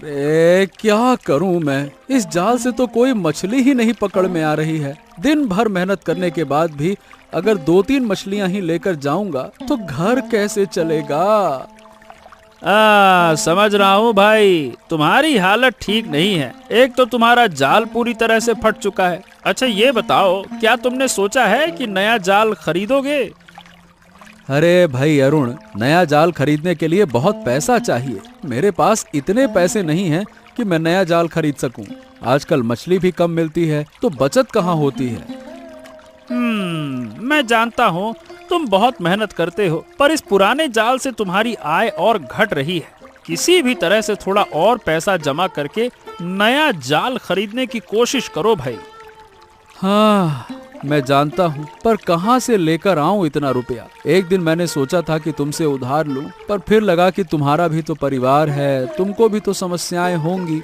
अरे क्या करूं मैं, इस जाल से तो कोई मछली ही नहीं पकड़ में आ रही है। दिन भर मेहनत करने के बाद भी अगर 2-3 मछलियां ही लेकर जाऊंगा तो घर कैसे चलेगा। समझ रहा हूँ भाई, तुम्हारी हालत ठीक नहीं है। एक तो तुम्हारा जाल पूरी तरह से फट चुका है। अच्छा ये बताओ, क्या तुमने सोचा है कि नया जाल खरीदोगे? अरे भाई अरुण, नया जाल खरीदने के लिए बहुत पैसा चाहिए। मेरे पास इतने पैसे नहीं हैं कि मैं नया जाल खरीद सकूं। आजकल मछली भी कम मिलती है तो बचत कहाँ होती है। मैं जानता हूँ तुम बहुत मेहनत करते हो, पर इस पुराने जाल से तुम्हारी आय और घट रही है। किसी भी तरह से थोड़ा और पैसा जमा करके नया जाल खरीदने की कोशिश करो भाई। हाँ मैं जानता हूँ, पर कहाँ से लेकर आऊँ इतना रुपया। एक दिन मैंने सोचा था कि तुमसे उधार लूं, पर फिर लगा कि तुम्हारा भी तो परिवार है, तुमको भी तो समस्याएं होंगी।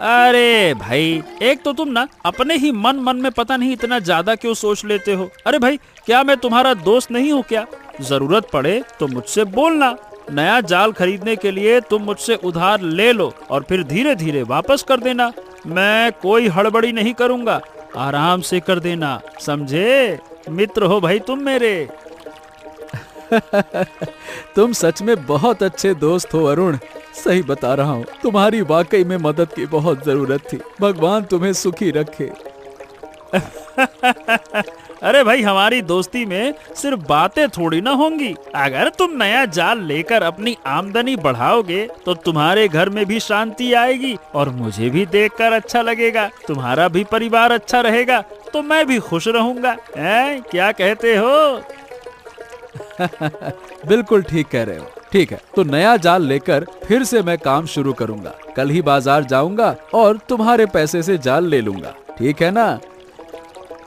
अरे भाई, एक तो तुम ना अपने ही मन में पता नहीं इतना ज्यादा क्यों सोच लेते हो। अरे भाई, क्या मैं तुम्हारा दोस्त नहीं हूँ क्या? जरूरत पड़े तो मुझसे बोलना। नया जाल खरीदने के लिए तुम मुझसे उधार ले लो और फिर धीरे धीरे वापस कर देना। मैं कोई हड़बड़ी नहीं करूँगा, आराम से कर देना, समझे? मित्र हो भाई तुम मेरे। तुम सच में बहुत अच्छे दोस्त हो अरुण। सही बता रहा हूँ, तुम्हारी वाकई में मदद की बहुत जरूरत थी। भगवान तुम्हें सुखी रखे। अरे भाई, हमारी दोस्ती में सिर्फ बातें थोड़ी ना होंगी। अगर तुम नया जाल लेकर अपनी आमदनी बढ़ाओगे तो तुम्हारे घर में भी शांति आएगी और मुझे भी देखकर अच्छा लगेगा। तुम्हारा भी परिवार अच्छा रहेगा तो मैं भी खुश रहूंगा। क्या कहते हो? बिल्कुल ठीक कह रहे हो। ठीक है, तो नया जाल लेकर फिर से मैं काम शुरू करूंगा। कल ही बाजार जाऊंगा और तुम्हारे पैसे से जाल ले लूंगा। ठीक है ना?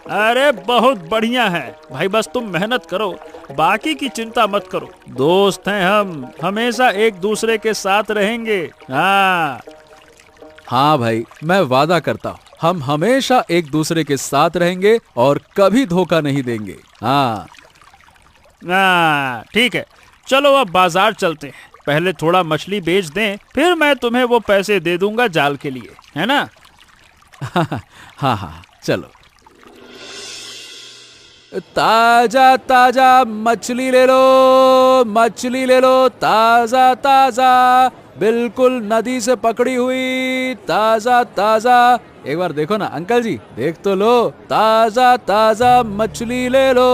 अरे बहुत बढ़िया है भाई, बस तुम मेहनत करो, बाकी की चिंता मत करो। दोस्त हैं हम, हमेशा एक दूसरे के साथ रहेंगे। हाँ भाई, मैं वादा करता हूँ, हम हमेशा एक दूसरे के साथ रहेंगे और कभी धोखा नहीं देंगे। हाँ ठीक है, चलो अब बाजार चलते हैं। पहले थोड़ा मछली बेच दें, फिर मैं तुम्हें वो पैसे दे दूंगा जाल के लिए, है ना? हाँ चलो। ताजा ताजा मछली ले लो, मछली ले लो, ताजा ताजा, बिल्कुल नदी से पकड़ी हुई, ताजा ताजा। एक बार देखो ना अंकल जी, देख तो लो, ताजा ताजा मछली ले लो।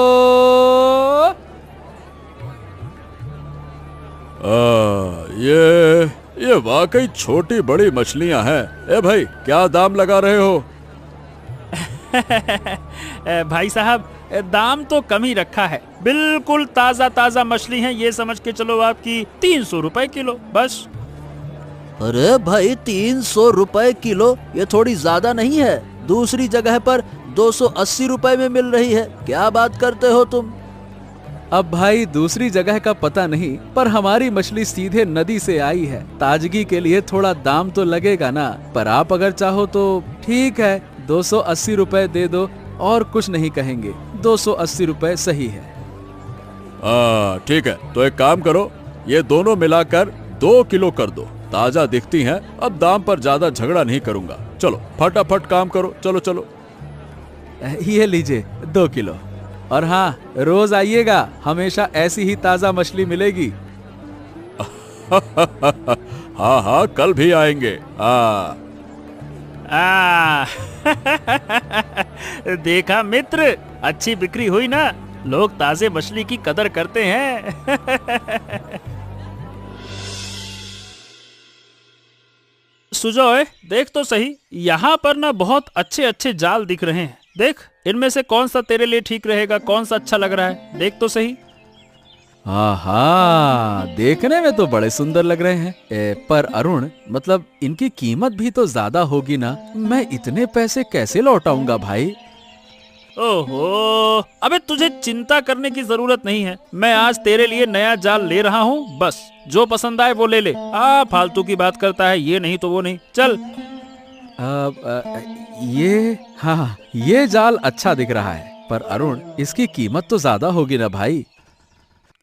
ये वाकई छोटी बड़ी मछलियां हैं। ए भाई, क्या दाम लगा रहे हो? भाई साहब, दाम तो कम ही रखा है। बिल्कुल ताजा ताजा मछली है, ये समझ के चलो आपकी 300 रुपए किलो बस। अरे भाई, 300 रुपए किलो, ये थोड़ी ज्यादा नहीं है? दूसरी जगह पर 280 रुपए में मिल रही है। क्या बात करते हो तुम? अब भाई दूसरी जगह का पता नहीं, पर हमारी मछली सीधे नदी से आई है। ताजगी के लिए थोड़ा दाम तो लगेगा ना। पर आप अगर चाहो तो ठीक है, 280 रुपए दे दो और कुछ नहीं कहेंगे। 280 रुपए सही है। ठीक है, तो एक काम करो, ये दोनों मिलाकर 2 किलो कर दो। ताजा दिखती हैं, अब दाम पर ज्यादा झगड़ा नहीं करूंगा। चलो फटाफट काम करो, चलो चलो। ये लीजिए 2 किलो। और हाँ, रोज आइएगा, हमेशा ऐसी ही ताजा मछली मिलेगी। हाँ कल भी आएंगे। देखा मित्र, अच्छी बिक्री हुई ना। लोग ताजे मछली की कदर करते हैं। सुजॉय, देख तो सही, यहाँ पर ना बहुत अच्छे अच्छे जाल दिख रहे हैं। देख, इनमें से कौन सा तेरे लिए ठीक रहेगा, कौन सा अच्छा लग रहा है, देख तो सही। हाँ, देखने में तो बड़े सुंदर लग रहे हैं। पर अरुण, मतलब इनकी कीमत भी तो ज्यादा होगी ना। मैं इतने पैसे कैसे लौटाऊंगा भाई? ओहो, अबे तुझे चिंता करने की जरूरत नहीं है। मैं आज तेरे लिए नया जाल ले रहा हूँ, बस जो पसंद आए वो ले ले। फालतू की बात करता है, ये नहीं तो वो नहीं, चल। ये जाल अच्छा दिख रहा है, पर अरुण इसकी कीमत तो ज्यादा होगी ना भाई।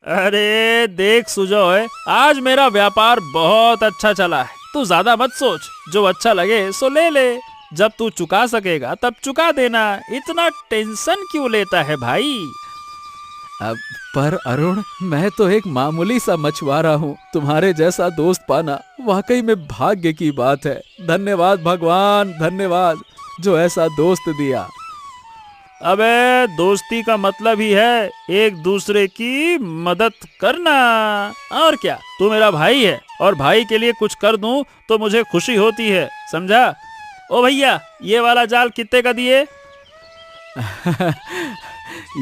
अरे देख सुजॉय, आज मेरा व्यापार बहुत अच्छा चला है। तू ज्यादा मत सोच, जो अच्छा लगे सो ले ले, जब तू चुका सकेगा तब चुका देना, इतना टेंशन क्यों लेता है भाई? अब पर अरुण, मैं तो एक मामूली सा मछुआरा हूँ, तुम्हारे जैसा दोस्त पाना वाकई में भाग्य की बात है। धन्यवाद भगवान, धन्यवाद जो ऐसा दोस्त दिया। अबे दोस्ती का मतलब ही है एक दूसरे की मदद करना, और क्या। तू मेरा भाई है और भाई के लिए कुछ कर दूं तो मुझे खुशी होती है, समझा? ओ भैया, ये वाला जाल कितने का दिए?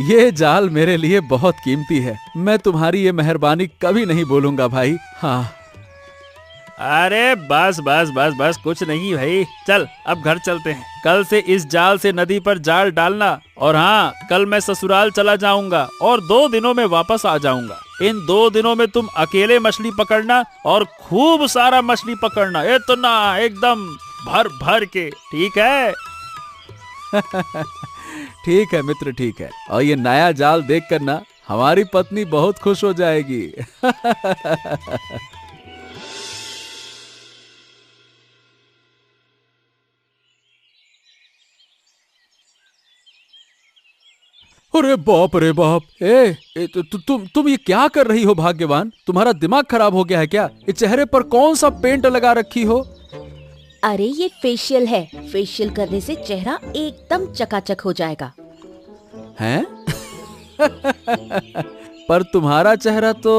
ये जाल मेरे लिए बहुत कीमती है, मैं तुम्हारी ये मेहरबानी कभी नहीं भूलूंगा भाई। हाँ। अरे बस बस बस बस, कुछ नहीं भाई, चल अब घर चलते हैं। कल से इस जाल से नदी पर जाल डालना, और हाँ, कल मैं ससुराल चला जाऊंगा और 2 दिनों में वापस आ जाऊंगा। इन 2 दिनों में तुम अकेले मछली पकड़ना और खूब सारा मछली पकड़ना, इतना एकदम भर भर के, ठीक है? ठीक है मित्र, ठीक है। और ये नया जाल देखकर ना हमारी पत्नी बहुत खुश हो जाएगी। अरे बाप रे बाप, तुम ये क्या कर रही हो भाग्यवान? तुम्हारा दिमाग खराब हो गया है क्या? ये चेहरे पर कौन सा पेंट लगा रखी हो? अरे ये फेशियल है, फेशियल करने से चेहरा एकदम चकाचक हो जाएगा। हैं? पर तुम्हारा चेहरा तो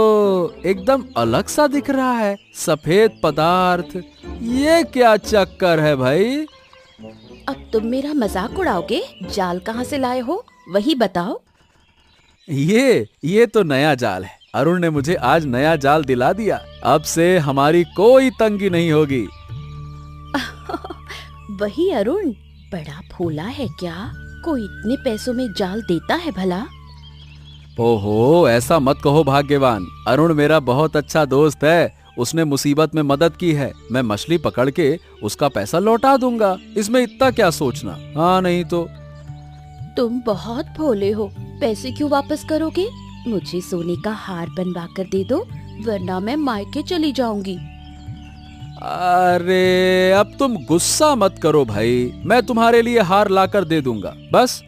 एकदम अलग सा दिख रहा है, सफेद पदार्थ। ये क्या चक्कर है भाई? अब तुम मेरा मजाक उड़ाओगे? जाल कहाँ से लाए हो वही बताओ। ये तो नया जाल है। अरुण ने मुझे आज नया जाल दिला दिया, अब से हमारी कोई तंगी नहीं होगी। वही अरुण बड़ा भोला है क्या? कोई इतने पैसों में जाल देता है भला? ओहो, ऐसा मत कहो भाग्यवान। अरुण मेरा बहुत अच्छा दोस्त है, उसने मुसीबत में मदद की है। मैं मछली पकड़ के उसका पैसा लौटा दूंगा, इसमें इतना क्या सोचना। हाँ नहीं तो। तुम बहुत भोले हो, पैसे क्यों वापस करोगे? मुझे सोने का हार बनवा कर दे दो, वरना मैं मायके चली जाऊंगी। अरे अब तुम गुस्सा मत करो भाई, मैं तुम्हारे लिए हार लाकर दे दूंगा, बस।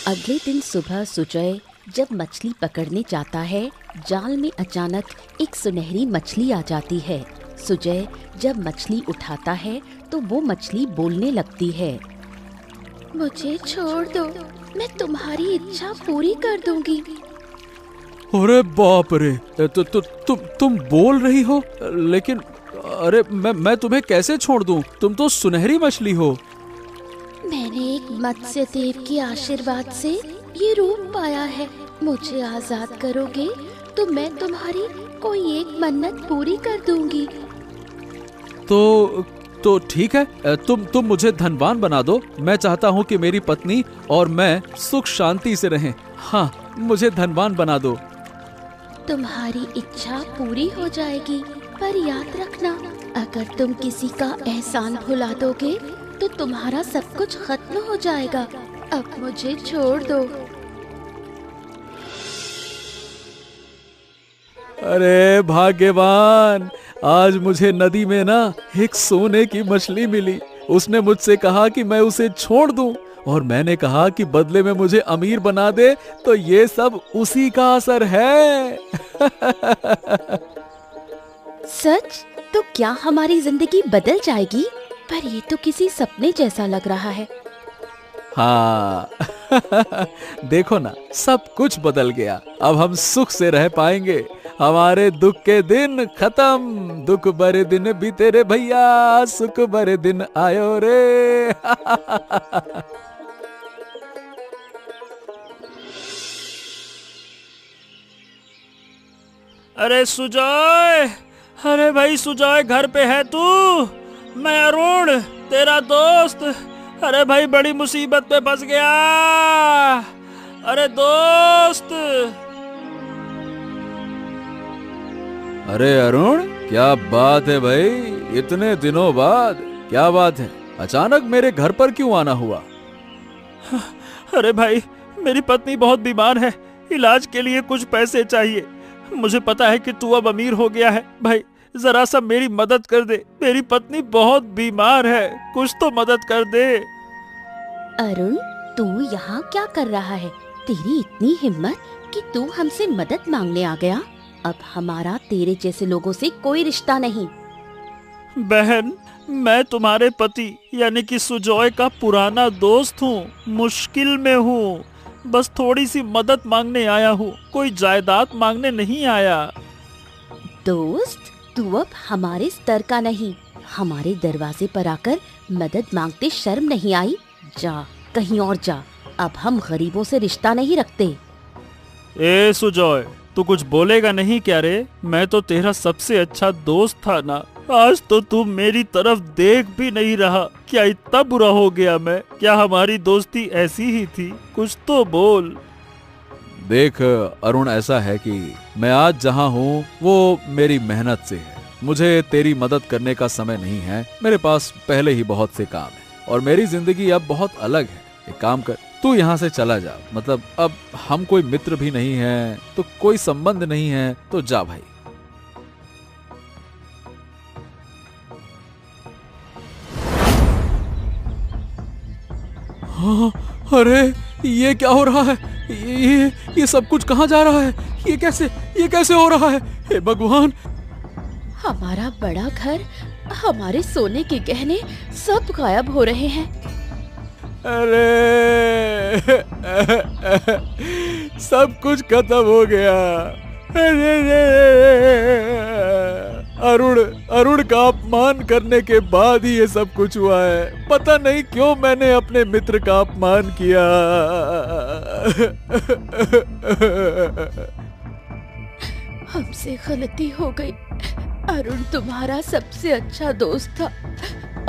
अगले दिन सुबह सुजय जब मछली पकड़ने जाता है, जाल में अचानक एक सुनहरी मछली आ जाती है। सुजय जब मछली उठाता है तो वो मछली बोलने लगती है, मुझे छोड़ दो, मैं तुम्हारी इच्छा पूरी कर दूंगी। अरे बाप रे, तुम बोल रही हो? लेकिन अरे मैं तुम्हें कैसे छोड़ दूं? तुम तो सुनहरी मछली हो। मैंने एक मत्स्य देव के आशीर्वाद से ये रूप पाया है। मुझे आजाद करोगे तो मैं तुम्हारी कोई एक मन्नत पूरी कर दूंगी। तो ठीक है, तुम मुझे धनवान बना दो। मैं चाहता हूँ कि मेरी पत्नी और मैं सुख शांति से रहें। हाँ, मुझे धनवान बना दो। तुम्हारी इच्छा पूरी हो जाएगी, पर याद रखना, अगर तुम किसी का एहसान भुला दोगे तो तुम्हारा सब कुछ खत्म हो जाएगा। अब मुझे छोड़ दो। अरे भाग्यवान, आज मुझे नदी में ना एक सोने की मछली मिली। उसने मुझसे कहा कि मैं उसे छोड़ दूं, और मैंने कहा कि बदले में मुझे अमीर बना दे। तो ये सब उसी का असर है। सच? तो क्या हमारी जिंदगी बदल जाएगी? पर ये तो किसी सपने जैसा लग रहा है। हाँ। देखो ना, सब कुछ बदल गया। अब हम सुख से रह पाएंगे। हमारे दुख के दिन खत्म, दुख भरे दिन बीते रे भैया, सुख भरे दिन आयो रे। अरे सुजय, अरे भाई सुजय, घर पे है तू? मैं अरुण, तेरा दोस्त। अरे भाई, बड़ी मुसीबत में फंस गया। अरे दोस्त। अरे अरुण, क्या बात है भाई? इतने दिनों बाद क्या बात है? अचानक मेरे घर पर क्यों आना हुआ? अरे भाई, मेरी पत्नी बहुत बीमार है, इलाज के लिए कुछ पैसे चाहिए। मुझे पता है कि तू अब अमीर हो गया है भाई, जरा सा मेरी मदद कर दे, मेरी पत्नी बहुत बीमार है, कुछ तो मदद कर दे। अरुण, तू यहाँ क्या कर रहा है? तेरी इतनी हिम्मत कि तू हमसे मदद मांगने आ गया? अब हमारा तेरे जैसे लोगों से कोई रिश्ता नहीं। बहन, मैं तुम्हारे पति यानी कि सुजॉय का पुराना दोस्त हूँ, मुश्किल में हूँ, बस थोड़ी सी मदद मांगने आया हूँ, कोई जायदाद मांगने नहीं आया। दोस्त, तू अब हमारे स्तर का नहीं, हमारे दरवाजे पर आकर मदद मांगते शर्म नहीं आई? जा, कहीं और जा, अब हम गरीबों से रिश्ता नहीं रखते। ए सुजॉय, तू कुछ बोलेगा नहीं क्या रे? मैं तो तेरा सबसे अच्छा दोस्त था ना, आज तो तू मेरी तरफ देख भी नहीं रहा। क्या इतना बुरा हो गया मैं? क्या हमारी दोस्ती ऐसी ही थी? कुछ तो बोल। देख अरुण, ऐसा है कि मैं आज जहाँ हूँ वो मेरी मेहनत से है। मुझे तेरी मदद करने का समय नहीं है, मेरे पास पहले ही बहुत से काम है और मेरी जिंदगी अब बहुत अलग है। एक काम कर, तू यहाँ से चला जा, मतलब अब हम कोई मित्र भी नहीं है, तो कोई संबंध नहीं है, तो जा भाई। हाँ, अरे ये क्या हो रहा है? ये सब कुछ कहाँ जा रहा है? ये कैसे हो रहा है? हे भगवान! हमारा बड़ा घर, हमारे सोने के गहने सब गायब हो रहे हैं। अरे सब कुछ खत्म हो गया। अरुण का अपमान करने के बाद ही ये सब कुछ हुआ है। पता नहीं क्यों मैंने अपने मित्र का अपमान किया। हमसे गलती हो गई। अरुण तुम्हारा सबसे अच्छा दोस्त था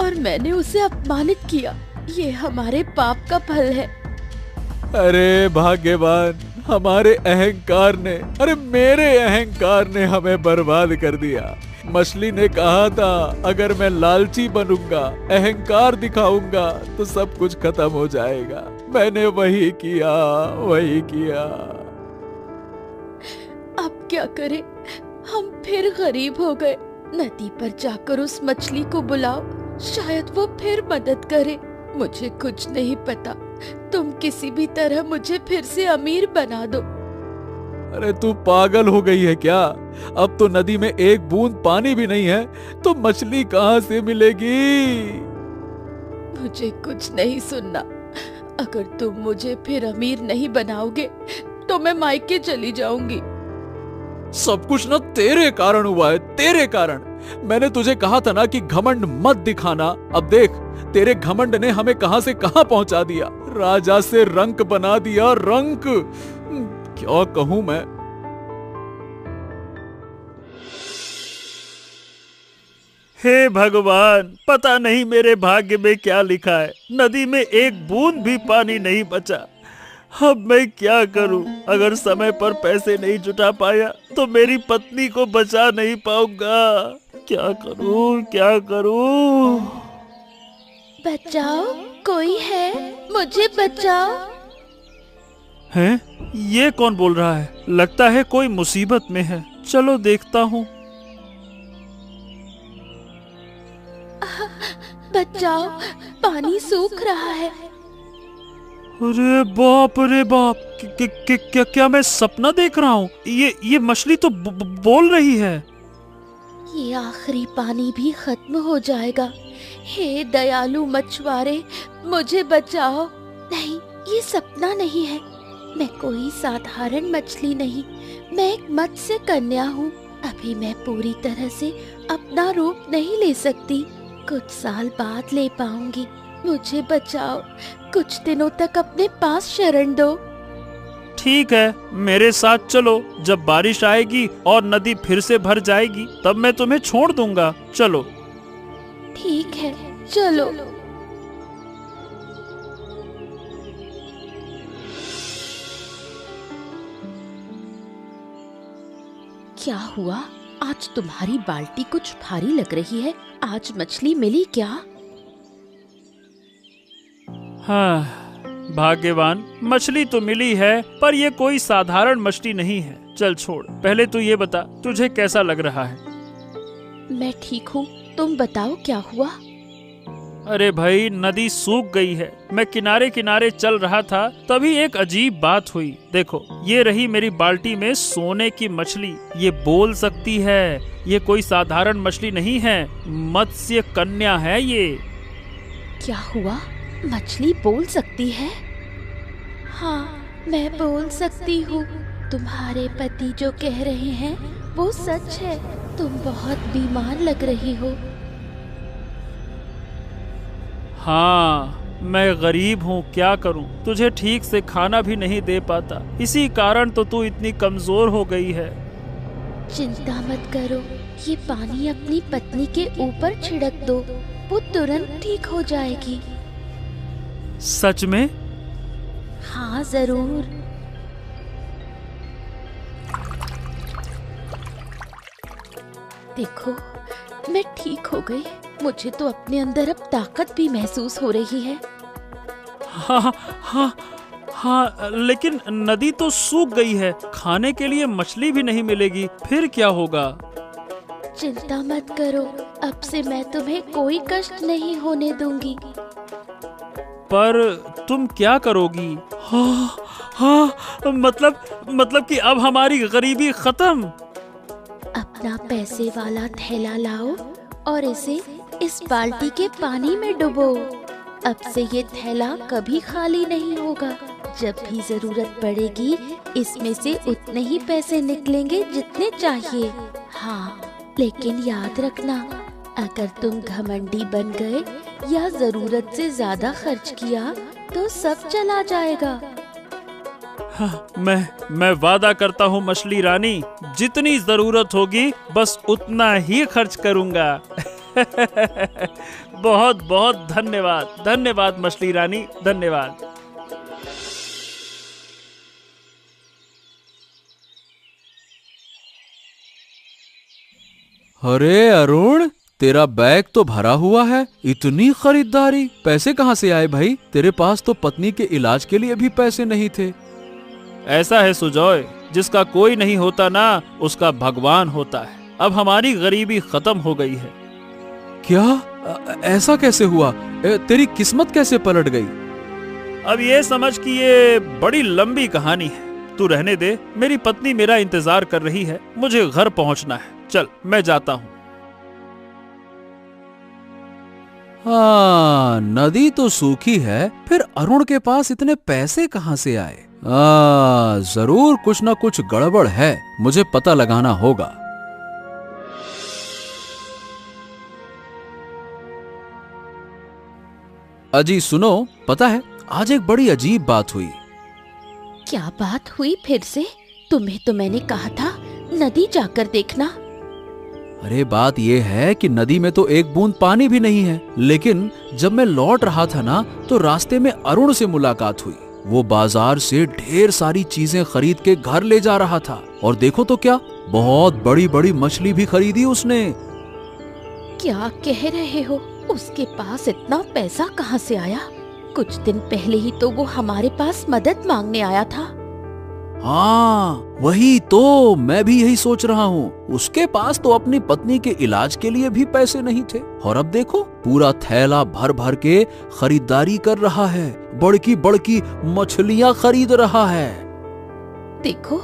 और मैंने उसे अपमानित किया। ये हमारे पाप का फल है। अरे भाग्यवान, हमारे अहंकार ने, अरे मेरे अहंकार ने हमें बर्बाद कर दिया। मछली ने कहा था अगर मैं लालची बनूंगा, अहंकार दिखाऊंगा तो सब कुछ खत्म हो जाएगा। मैंने वही किया। अब क्या करें? हम फिर गरीब हो गए। नदी पर जाकर उस मछली को बुलाओ, शायद वो फिर मदद करे। मुझे कुछ नहीं पता, तुम किसी भी तरह मुझे फिर से अमीर बना दो। अरे तू पागल हो गई है क्या? अब तो नदी में एक बूंद पानी भी नहीं है, तो मछली कहाँ से मिलेगी? मुझे कुछ नहीं सुनना। अगर तुम मुझे फिर अमीर नहीं बनाओगे तो मैं मायके चली जाऊंगी। सब कुछ ना तेरे कारण हुआ है, तेरे कारण। मैंने तुझे कहा था ना कि घमंड मत दिखाना। अब देख, तेरे घमंड ने हमें कहां से कहां पहुंचा दिया। राजा से रंक बना दिया, रंक। क्या कहूं मैं? हे भगवान, पता नहीं मेरे भाग्य में क्या लिखा है। नदी में एक बूंद भी पानी नहीं बचा। अब मैं क्या करूं? अगर समय पर पैसे नहीं जुटा पाया तो मेरी पत्नी को बचा नहीं पाऊंगा। क्या करूं? बचाओ, कोई है? मुझे बचाओ। हैं? ये कौन बोल रहा है? लगता है कोई मुसीबत में है। चलो देखता हूँ। बचाओ, पानी सूख रहा है। अरे बाप रे बाप, क्या मैं सपना देख रहा हूँ? ये मछली तो बोल रही है। ये आखिरी पानी भी खत्म हो जाएगा। हे दयालु मछुआरे, मुझे बचाओ। नहीं, ये सपना नहीं है। मैं कोई साधारण मछली नहीं, मैं एक मत्स्य कन्या हूँ। अभी मैं पूरी तरह से अपना रूप नहीं ले सकती, कुछ साल बाद ले पाऊंगी। मुझे बचाओ, कुछ दिनों तक अपने पास शरण दो। ठीक है, मेरे साथ चलो। जब बारिश आएगी और नदी फिर से भर जाएगी तब मैं तुम्हें छोड़ दूंगा। चलो। ठीक है, चलो। क्या हुआ? आज तुम्हारी बाल्टी कुछ भारी लग रही है। आज मछली मिली क्या? हाँ, भाग्यवान, मछली तो मिली है, पर ये कोई साधारण मछली नहीं है। चल छोड़, पहले तू ये बता तुझे कैसा लग रहा है? मैं ठीक हूँ, तुम बताओ क्या हुआ? अरे भाई, नदी सूख गई है। मैं किनारे किनारे चल रहा था, तभी एक अजीब बात हुई। देखो, ये रही मेरी बाल्टी में सोने की मछली। ये बोल सकती है। ये कोई साधारण मछली नहीं है, मत्स्य कन्या है ये। क्या हुआ? मछली बोल सकती है? हाँ, मैं बोल सकती हूँ। तुम्हारे पति जो कह रहे हैं वो सच है। तुम बहुत बीमार लग रही हो। हाँ, मैं गरीब हूँ, क्या करूँ? तुझे ठीक से खाना भी नहीं दे पाता, इसी कारण तो तू इतनी कमजोर हो गई है। चिंता मत करो, ये पानी अपनी पत्नी के ऊपर छिड़क दो, वो तुरंत ठीक हो जाएगी। सच में? हाँ, जरूर। देखो, मैं ठीक हो गई। मुझे तो अपने अंदर अब ताकत भी महसूस हो रही है। हाँ हाँ हाँ, लेकिन नदी तो सूख गई है, खाने के लिए मछली भी नहीं मिलेगी, फिर क्या होगा? चिंता मत करो, अब से मैं तुम्हें कोई कष्ट नहीं होने दूंगी। पर तुम क्या करोगी? हाँ हाँ, मतलब कि अब हमारी गरीबी खत्म। अपना पैसे वाला थैला लाओ और इसे इस बाल्टी के पानी में डुबो। अब से ये थैला कभी खाली नहीं होगा। जब भी जरूरत पड़ेगी, इसमें से उतने ही पैसे निकलेंगे जितने चाहिए। हाँ, लेकिन याद रखना, अगर तुम घमंडी बन गए या जरूरत से ज्यादा खर्च किया तो सब चला जाएगा। हाँ, मैं वादा करता हूँ मछली रानी, जितनी जरूरत होगी बस उतना ही खर्च करूँगा। बहुत बहुत धन्यवाद, धन्यवाद मछली रानी, धन्यवाद। अरे अरुण, तेरा बैग तो भरा हुआ है। इतनी खरीदारी, पैसे कहाँ से आए भाई? तेरे पास तो पत्नी के इलाज के लिए भी पैसे नहीं थे। ऐसा है सुजॉय, जिसका कोई नहीं होता ना, उसका भगवान होता है। अब हमारी गरीबी खत्म हो गई है। क्या? ऐसा कैसे हुआ? तेरी किस्मत कैसे पलट गई? अब ये समझ कि ये बड़ी लंबी कहानी है। तू रहने दे, मेरी पत्नी मेरा इंतजार कर रही है, मुझे घर पहुंचना है। चल, मैं जाता हूँ। हाँ, नदी तो सूखी है, फिर अरुण के पास इतने पैसे कहाँ से आए? जरूर कुछ ना कुछ गड़बड़ है, मुझे पता लगाना होगा। अजी सुनो, पता है आज एक बड़ी अजीब बात हुई। क्या बात हुई फिर से? तुम्हें तो मैंने कहा था नदी जाकर देखना। अरे बात यह है कि नदी में तो एक बूंद पानी भी नहीं है, लेकिन जब मैं लौट रहा था ना, तो रास्ते में अरुण से मुलाकात हुई। वो बाजार से ढेर सारी चीजें खरीद के घर ले जा रहा था, और देखो तो क्या, बहुत बड़ी बड़ी मछली भी खरीदी उसने। क्या कह रहे हो? उसके पास इतना पैसा कहाँ से आया? कुछ दिन पहले ही तो वो हमारे पास मदद मांगने आया था। हाँ, वही तो मैं भी यही सोच रहा हूँ। उसके पास तो अपनी पत्नी के इलाज के लिए भी पैसे नहीं थे, और अब देखो पूरा थैला भर भर के खरीदारी कर रहा है, बड़की बड़की मछलियाँ खरीद रहा है। देखो,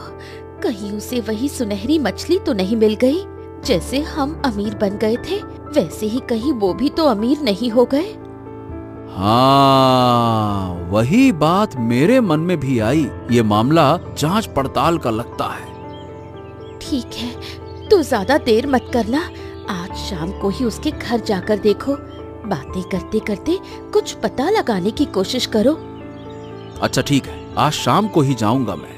कहीं उसे वही सुनहरी मछली तो नहीं मिल गई? जैसे हम अमीर बन गए थे, वैसे ही कहीं वो भी तो अमीर नहीं हो गए? हाँ, वही बात मेरे मन में भी आई। ये मामला जांच पड़ताल का लगता है। ठीक है, तू ज्यादा देर मत करना। आज शाम को ही उसके घर जाकर देखो। बातें करते करते कुछ पता लगाने की कोशिश करो। अच्छा ठीक है, आज शाम को ही जाऊंगा मैं।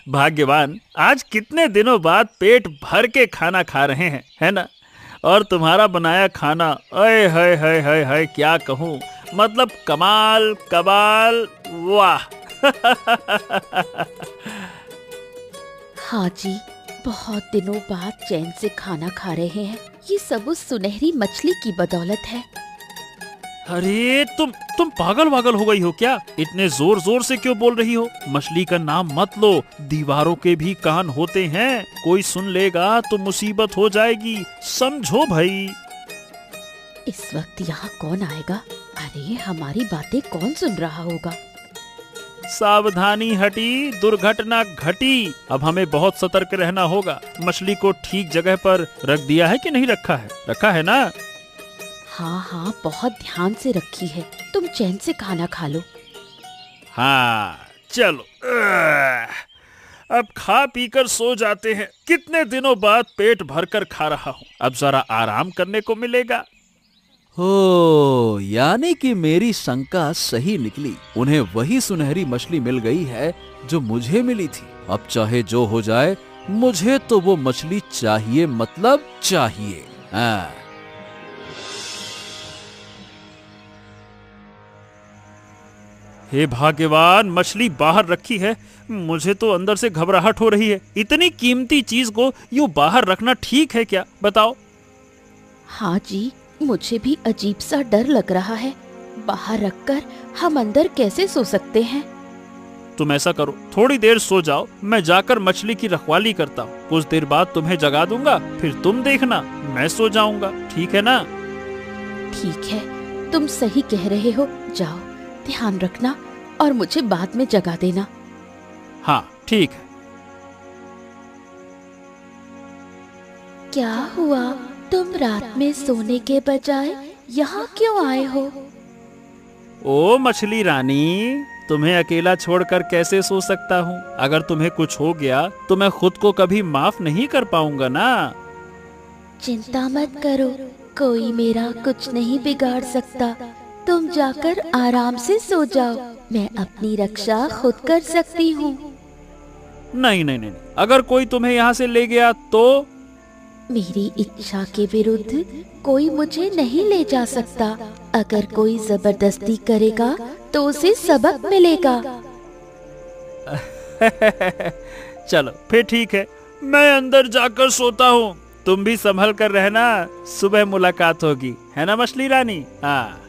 भाग्यवान, आज कितने दिनों बाद पेट भर के खाना खा रहे हैं, है ना? और तुम्हारा बनाया खाना, अय हाय हाय हाय हाय, क्या कहूँ, मतलब कमाल कबाल, वाह। हाँ जी, बहुत दिनों बाद चैन से खाना खा रहे हैं। ये सब उस सुनहरी मछली की बदौलत है। अरे तुम पागल वागल हो गई हो क्या? इतने जोर जोर से क्यों बोल रही हो? मछली का नाम मत लो, दीवारों के भी कान होते हैं, कोई सुन लेगा तो मुसीबत हो जाएगी, समझो भाई। इस वक्त यहाँ कौन आएगा? अरे हमारी बातें कौन सुन रहा होगा? सावधानी हटी, दुर्घटना घटी। अब हमें बहुत सतर्क रहना होगा। मछली को ठीक जगह पर रख दिया है कि नहीं रखा है? रखा है ना? हाँ हाँ, बहुत ध्यान से रखी है। तुम चैन से खाना खा लो। हाँ चलो, अब खा पीकर सो जाते हैं। कितने दिनों बाद पेट भरकर खा रहा हूँ, अब जरा आराम करने को मिलेगा। हो, यानी कि मेरी शंका सही निकली। उन्हें वही सुनहरी मछली मिल गई है जो मुझे मिली थी। अब चाहे जो हो जाए, मुझे तो वो मछली चाहिए, मतलब चाहिए। हाँ। हे भाग्यवान, मछली बाहर रखी है। मुझे तो अंदर से घबराहट हो रही है। इतनी कीमती चीज को यूं बाहर रखना ठीक है क्या? बताओ। हाँ जी, मुझे भी अजीब सा डर लग रहा है। बाहर रखकर हम अंदर कैसे सो सकते हैं? तुम ऐसा करो, थोड़ी देर सो जाओ, मैं जाकर मछली की रखवाली करता हूँ। कुछ देर बाद तुम्हें जगा दूंगा, फिर तुम देखना, मैं सो जाऊंगा। ठीक है ना? ठीक है, तुम सही कह रहे हो। जाओ, ध्यान रखना और मुझे बाद में जगा देना। हाँ ठीक है। क्या हुआ? तुम रात में सोने के बजाय यहाँ क्यों आए हो? ओ मछली रानी, तुम्हें अकेला छोड़कर कैसे सो सकता हूँ? अगर तुम्हें कुछ हो गया तो मैं खुद को कभी माफ नहीं कर पाऊंगा ना। चिंता मत करो, कोई मेरा कुछ नहीं बिगाड़ सकता। तुम जाकर आराम से सो जाओ, मैं अपनी रक्षा खुद कर सकती हूँ। नहीं नहीं नहीं, अगर कोई तुम्हें यहाँ से ले गया तो? मेरी इच्छा के विरुद्ध कोई मुझे नहीं ले जा सकता। अगर कोई जबरदस्ती करेगा तो उसे सबक मिलेगा। चलो फिर ठीक है, मैं अंदर जाकर सोता हूँ। तुम भी संभल कर रहना, सुबह मुलाकात होगी, है ना मछली रानी? हाँ।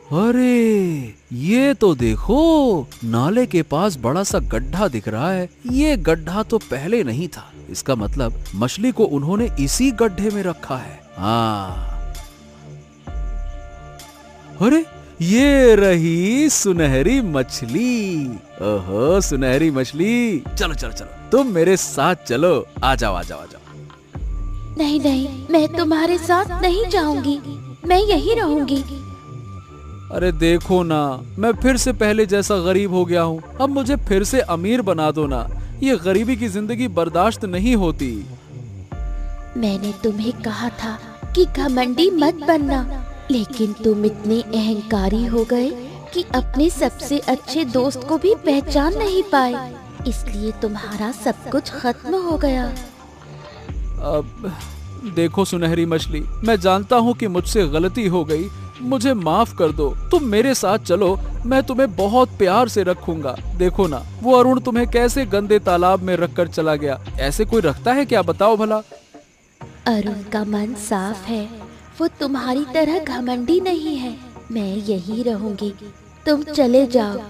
अरे ये तो देखो, नाले के पास बड़ा सा गड्ढा दिख रहा है। ये गड्ढा तो पहले नहीं था। इसका मतलब मछली को उन्होंने इसी गड्ढे में रखा है। हाँ, अरे ये रही सुनहरी मछली। ओहो सुनहरी मछली, चलो चलो चलो, तुम मेरे साथ चलो। आ जाओ आ जाओ आ जाओ। नहीं नहीं, मैं तुम्हारे साथ नहीं जाऊंगी, मैं यहीं रहूंगी। अरे देखो ना, मैं फिर से पहले जैसा गरीब हो गया हूँ। अब मुझे फिर से अमीर बना दो ना। ये गरीबी की जिंदगी बर्दाश्त नहीं होती। मैंने तुम्हें कहा था कि घमंडी मत बनना, लेकिन तुम इतने अहंकारी हो गए कि अपने सबसे अच्छे दोस्त को भी पहचान नहीं पाए। इसलिए तुम्हारा सब कुछ खत्म हो गया। अब देखो सुनहरी मछली, मैं जानता हूँ कि मुझसे गलती हो गई, मुझे माफ कर दो। तुम मेरे साथ चलो, मैं तुम्हें बहुत प्यार से रखूंगा। देखो ना, वो अरुण तुम्हें कैसे गंदे तालाब में रखकर चला गया। ऐसे कोई रखता है क्या, बताओ भला? अरुण का मन साफ है, वो तुम्हारी तरह घमंडी नहीं है। मैं यहीं रहूंगी, तुम चले जाओ।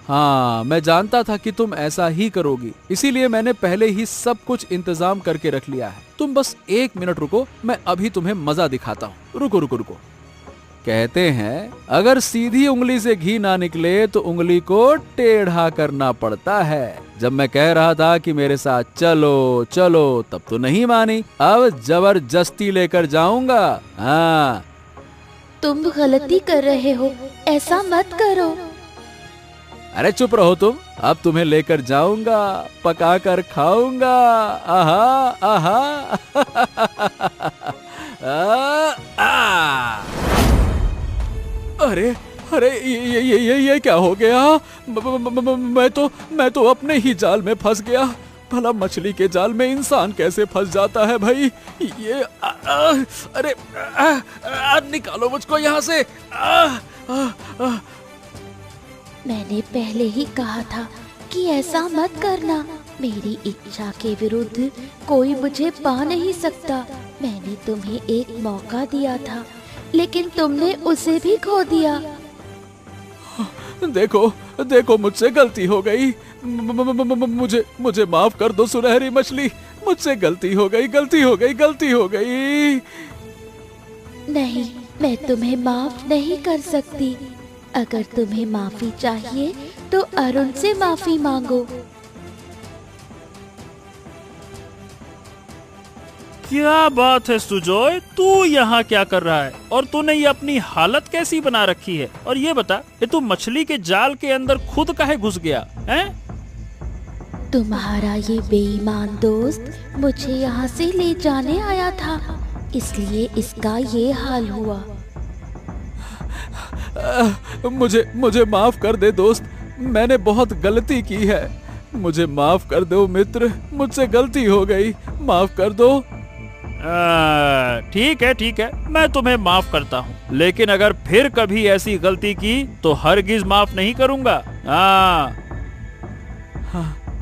हाँ, मैं जानता था कि तुम ऐसा ही करोगी, इसीलिए मैंने पहले ही सब कुछ इंतजाम करके रख लिया है। तुम बस 1 मिनट रुको, मैं अभी तुम्हें मजा दिखाता हूँ। रुको रुको रुको। कहते हैं अगर सीधी उंगली से घी ना निकले तो उंगली को टेढ़ा करना पड़ता है। जब मैं कह रहा था कि मेरे साथ चलो चलो, तब तो नहीं मानी। अब जबरदस्ती लेकर जाऊंगा। हाँ, तुम गलती कर रहे हो, ऐसा मत करो। अरे चुप रहो तुम। अब तुम्हें लेकर जाऊंगा, पका कर खाऊंगा। आहा आहा। अरे अरे ये क्या हो गया? मैं तो अपने ही जाल में फंस गया। भला मछली के जाल में इंसान कैसे फंस जाता है भाई? ये अरे निकालो मुझको यहाँ से। मैंने पहले ही कहा था कि ऐसा मत करना। मेरी इच्छा के विरुद्ध कोई मुझे पा नहीं सकता। मैंने तुम्हें एक मौका दिया था, लेकिन तुमने उसे भी खो दिया। देखो देखो, मुझसे गलती हो गई। मुझे माफ कर दो सुनहरी मछली। मुझसे गलती हो गई, गलती हो गई, गलती हो गई। नहीं, मैं तुम्हें माफ नहीं कर सकती। अगर तुम्हें माफी चाहिए तो अरुण से माफी मांगो। क्या बात है सुजॉय, तू यहाँ क्या कर रहा है? और तूने ये अपनी हालत कैसी बना रखी है? और ये बता, ये तू मछली के जाल के अंदर खुद काहे घुस गया है? तुम्हारा ये बेईमान दोस्त मुझे यहाँ से ले जाने आया था, इसलिए इसका ये हाल हुआ। मुझे माफ कर दे दोस्त, मैंने बहुत गलती की है। मुझे माफ कर दो मित्र, मुझसे गलती हो गई, माफ कर दो। ठीक है, मैं तुम्हें माफ करता हूँ, लेकिन अगर फिर कभी ऐसी गलती की तो हरगिज माफ नहीं करूँगा। हाँ,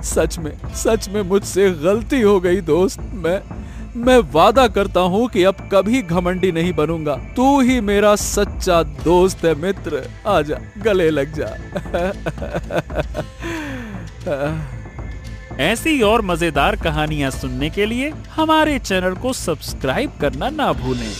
सच में मुझसे गलती हो गई दोस्त। मैं वादा करता हूँ कि अब कभी घमंडी नहीं बनूंगा। तू ही मेरा सच्चा दोस्त है मित्र, आजा गले लग जा। ऐसी और मजेदार कहानियाँ सुनने के लिए हमारे चैनल को सब्सक्राइब करना ना भूलें।